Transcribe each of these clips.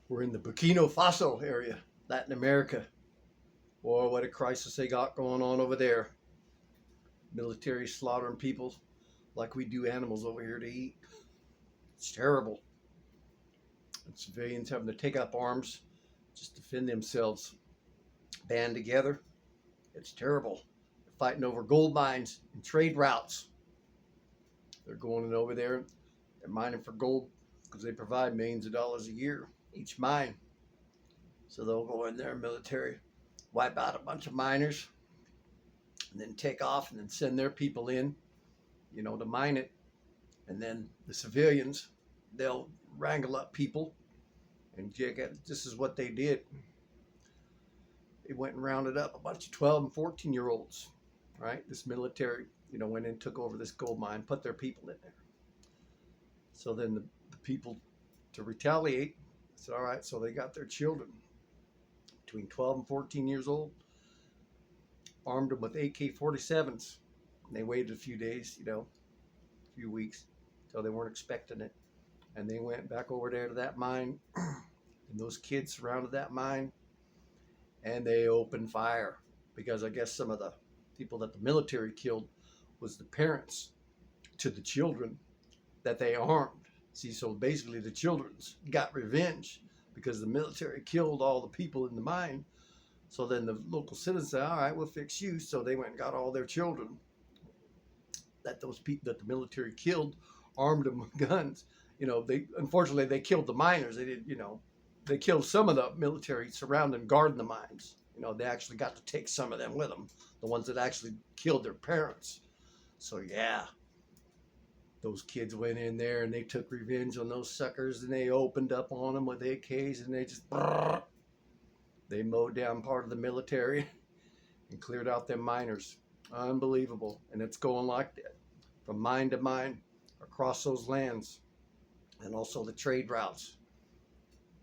We're in the Burkina Faso area, Latin America. Boy, what a crisis they got going on over there. Military slaughtering people like we do animals over here to eat. It's terrible. And civilians having to take up arms just to defend themselves. Band together. It's terrible. They're fighting over gold mines and trade routes. They're going in over there. They're mining for gold because they provide millions of dollars a year each mine. So they'll go in there, military, wipe out a bunch of miners, and then take off and then send their people in, to mine it. And then the civilians, they'll wrangle up people and this is what they did. They went and rounded up a bunch of 12 and 14-year-olds, right? This military, went in, took over this gold mine, put their people in there. So then the people, to retaliate, said, all right, so they got their children between 12 and 14 years old, armed them with AK-47s. And they waited a few days, a few weeks, until they weren't expecting it. And they went back over there to that mine, and those kids surrounded that mine, and they opened fire. Because I guess some of the people that the military killed was the parents to the children that they armed. See, so basically the children's got revenge because the military killed all the people in the mine. So then the local citizens said, all right, we'll fix you. So they went and got all their children that those people that the military killed, armed them with guns. Unfortunately they killed the miners. They did, they killed some of the military surrounding guarding the mines. They actually got to take some of them with them, the ones that actually killed their parents. So yeah, those kids went in there and they took revenge on those suckers, and they opened up on them with AKs, and they mowed down part of the military and cleared out them miners. Unbelievable. And it's going like that from mine to mine across those lands, and also the trade routes.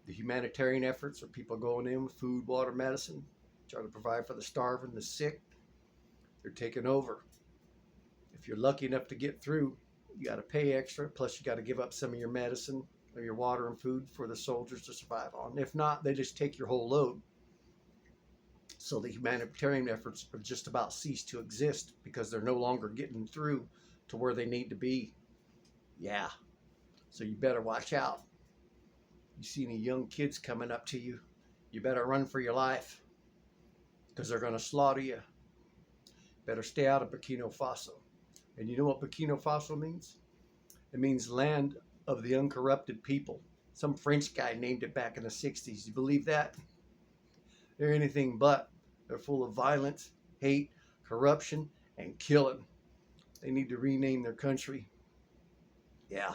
The humanitarian efforts are people going in with food, water, medicine, trying to provide for the starving, the sick. They're taking over. If you're lucky enough to get through, you got to pay extra, plus you got to give up some of your medicine or your water and food for the soldiers to survive on. If not, they just take your whole load. So the humanitarian efforts have just about ceased to exist because they're no longer getting through to where they need to be. Yeah. So you better watch out. You see any young kids coming up to you, you better run for your life because they're going to slaughter you. Better stay out of Burkina Faso. And you know what Burkina Faso means? It means land of the uncorrupted people. Some French guy named it back in the 60s. You believe that? They're anything but. They're full of violence, hate, corruption, and killing. They need to rename their country. Yeah.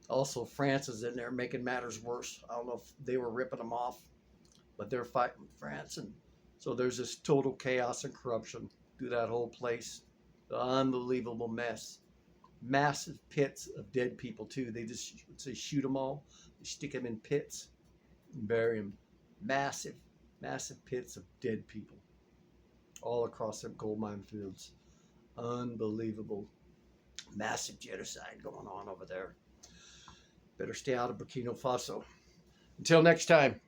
Also, France is in there making matters worse. I don't know if they were ripping them off, but they're fighting France. And so there's this total chaos and corruption through that whole place. The unbelievable mess. Massive pits of dead people, too. They shoot them all. They stick them in pits and bury them. Massive pits of dead people all across them gold mine fields. Unbelievable. Massive genocide going on over there. Better stay out of Burkina Faso. Until next time.